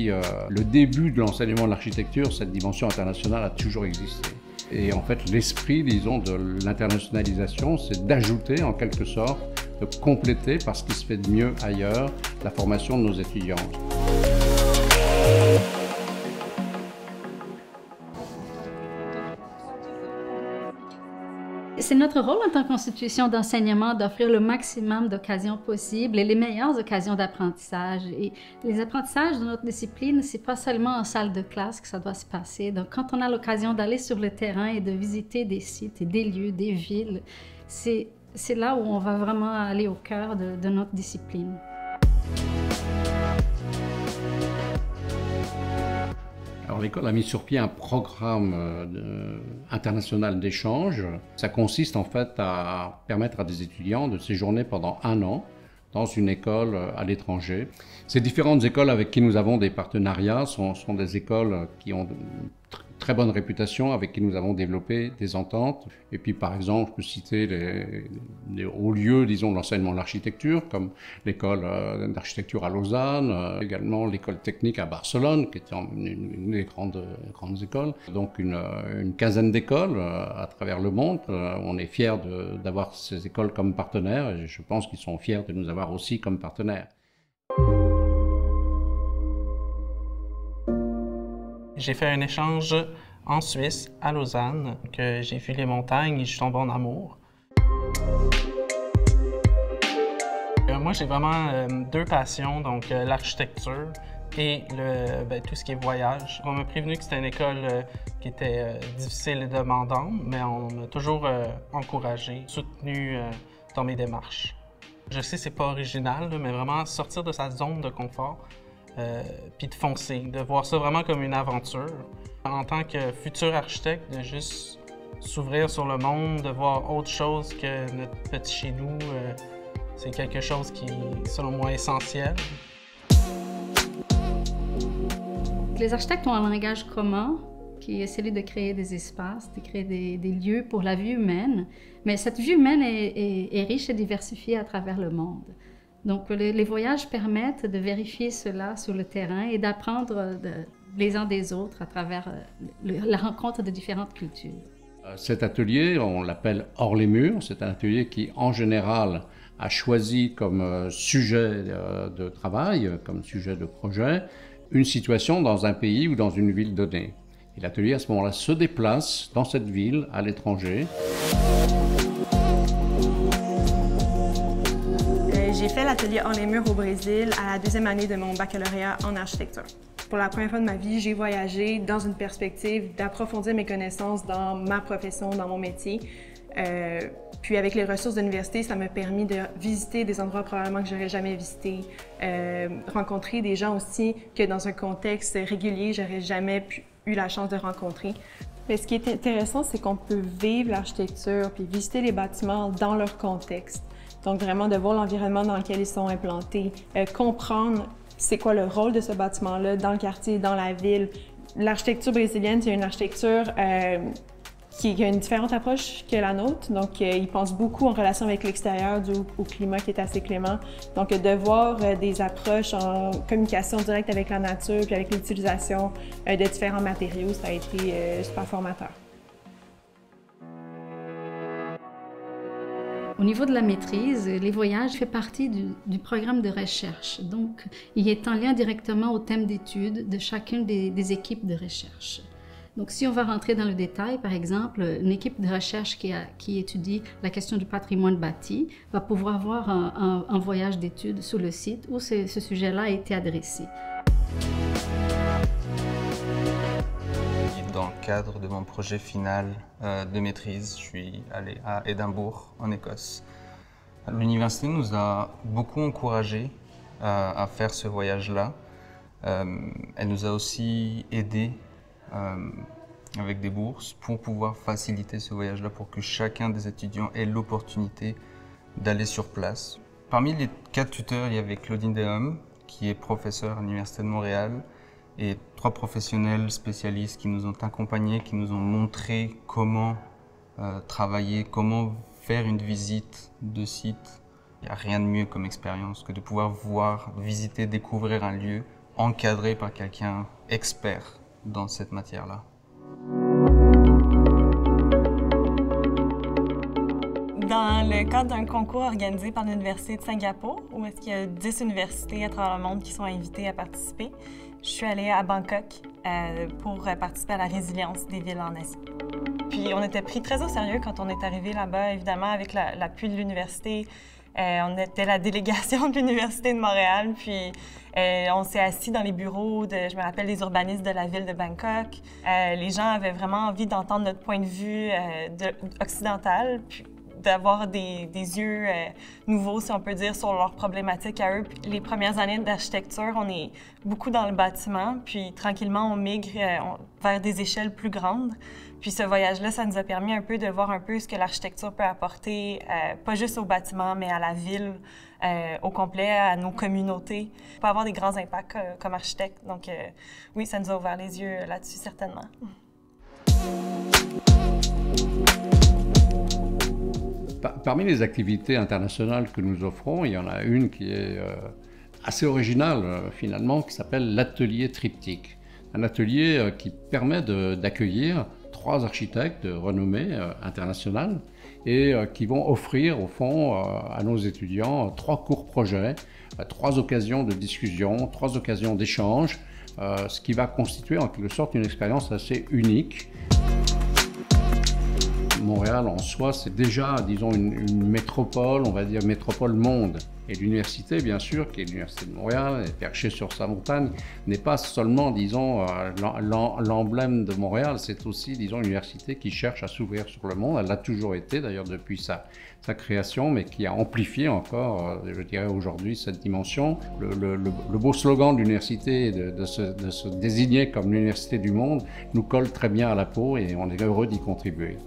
depuis le début de l'enseignement de l'architecture, cette dimension internationale a toujours existé. Et en fait, l'esprit, disons, de l'internationalisation, c'est d'ajouter en quelque sorte, de compléter par ce qui se fait de mieux ailleurs, la formation de nos étudiants. C'est notre rôle en tant qu'institution d'enseignement d'offrir le maximum d'occasions possibles et les meilleures occasions d'apprentissage. Et les apprentissages de notre discipline, c'est pas seulement en salle de classe que ça doit se passer. Donc, quand on a l'occasion d'aller sur le terrain et de visiter des sites et des lieux, des villes, c'est là où on va vraiment aller au cœur de notre discipline. Alors l'école a mis sur pied un programme international d'échange. Ça consiste en fait à permettre à des étudiants de séjourner pendant 1 an dans une école à l'étranger. Ces différentes écoles avec qui nous avons des partenariats sont des écoles qui ont très bonne réputation, avec qui nous avons développé des ententes. Et puis par exemple, je peux citer les hauts lieux, disons, de l'enseignement de l'architecture, comme l'école d'architecture à Lausanne, également l'école technique à Barcelone, qui est une des grandes écoles. Donc une quinzaine d'écoles à travers le monde. On est fiers d'avoir ces écoles comme partenaires, et je pense qu'ils sont fiers de nous avoir aussi comme partenaires. J'ai fait un échange en Suisse, à Lausanne, que j'ai vu les montagnes et je suis tombé en amour. Moi, j'ai vraiment 2 passions, donc l'architecture et tout ce qui est voyage. On m'a prévenu que c'était une école qui était difficile et demandante, mais on m'a toujours encouragé, soutenu dans mes démarches. Je sais que c'est pas original, mais vraiment sortir de sa zone de confort, puis de foncer, de voir ça vraiment comme une aventure. En tant que futur architecte, de juste s'ouvrir sur le monde, de voir autre chose que notre petit chez nous, c'est quelque chose qui, selon moi, est essentiel. Les architectes ont un langage commun qui est celui de créer des espaces, de créer des lieux pour la vie humaine. Mais cette vie humaine est riche et diversifiée à travers le monde. Donc, les voyages permettent de vérifier cela sur le terrain et d'apprendre les uns des autres à travers la rencontre de différentes cultures. Cet atelier, on l'appelle Hors les murs. C'est un atelier qui, en général, a choisi comme sujet de travail, comme sujet de projet, une situation dans un pays ou dans une ville donnée. Et l'atelier, à ce moment-là, se déplace dans cette ville, à l'étranger. J'ai fait l'atelier Hors les murs au Brésil à la 2e année de mon baccalauréat en architecture. Pour la première fois de ma vie, j'ai voyagé dans une perspective d'approfondir mes connaissances dans ma profession, dans mon métier. Puis avec les ressources de l'université, ça m'a permis de visiter des endroits probablement que j'aurais jamais visités, rencontrer des gens aussi que dans un contexte régulier, j'aurais jamais eu la chance de rencontrer. Mais ce qui est intéressant, c'est qu'on peut vivre l'architecture puis visiter les bâtiments dans leur contexte. Donc vraiment de voir l'environnement dans lequel ils sont implantés, comprendre c'est quoi le rôle de ce bâtiment-là dans le quartier, dans la ville. L'architecture brésilienne, c'est une architecture qui a une différente approche que la nôtre. Donc, ils pensent beaucoup en relation avec l'extérieur dû au climat qui est assez clément. Donc, de voir des approches en communication directe avec la nature puis avec l'utilisation de différents matériaux, ça a été super formateur. Au niveau de la maîtrise, les voyages font partie du programme de recherche. Donc, il est en lien directement au thème d'étude de chacune des équipes de recherche. Donc, si on va rentrer dans le détail, par exemple, une équipe de recherche qui étudie la question du patrimoine bâti va pouvoir avoir un voyage d'étude sur le site où ce sujet-là a été adressé. Dans le cadre de mon projet final de maîtrise, je suis allé à Édimbourg, en Écosse. L'université nous a beaucoup encouragés à faire ce voyage-là. Elle nous a aussi aidés avec des bourses pour pouvoir faciliter ce voyage-là, pour que chacun des étudiants ait l'opportunité d'aller sur place. Parmi les 4 tuteurs, il y avait Claudine Dehom, qui est professeure à l'Université de Montréal, et 3 professionnels spécialistes qui nous ont accompagnés, qui nous ont montré comment travailler, comment faire une visite de site. Il n'y a rien de mieux comme expérience que de pouvoir voir, visiter, découvrir un lieu encadré par quelqu'un expert dans cette matière-là. Dans le cadre d'un concours organisé par l'Université de Singapour, où est-ce qu'il y a 10 universités à travers le monde qui sont invitées à participer, je suis allée à Bangkok pour participer à la résilience des villes en Asie. Puis on était pris très au sérieux quand on est arrivé là-bas, évidemment, avec l'appui de l'université. On était la délégation de l'Université de Montréal, puis on s'est assis dans les bureaux, je me rappelle, des urbanistes de la ville de Bangkok. Les gens avaient vraiment envie d'entendre notre point de vue occidental, puis d'avoir des yeux nouveaux, si on peut dire, sur leurs problématiques à eux. Puis les premières années d'architecture, on est beaucoup dans le bâtiment, puis tranquillement, on migre vers des échelles plus grandes. Puis ce voyage-là, ça nous a permis un peu de voir un peu ce que l'architecture peut apporter, pas juste au bâtiment, mais à la ville au complet, à nos communautés. On peut avoir des grands impacts comme architecte. Donc oui, ça nous a ouvert les yeux là-dessus, certainement. Parmi les activités internationales que nous offrons, il y en a une qui est assez originale finalement, qui s'appelle l'atelier triptyque. Un atelier qui permet d'accueillir 3 architectes de renommée internationale et qui vont offrir au fond à nos étudiants 3 courts projets, 3 occasions de discussion, 3 occasions d'échange, ce qui va constituer en quelque sorte une expérience assez unique. Montréal en soi, c'est déjà, disons, une métropole, on va dire métropole monde. Et l'université, bien sûr, qui est l'Université de Montréal, est perchée sur sa montagne, n'est pas seulement, disons, l'emblème de Montréal, c'est aussi, disons, une université qui cherche à s'ouvrir sur le monde. Elle l'a toujours été, d'ailleurs, depuis sa création, mais qui a amplifié encore, je dirais, aujourd'hui, cette dimension. Le beau slogan de l'université, de se désigner comme l'université du monde, nous colle très bien à la peau et on est heureux d'y contribuer.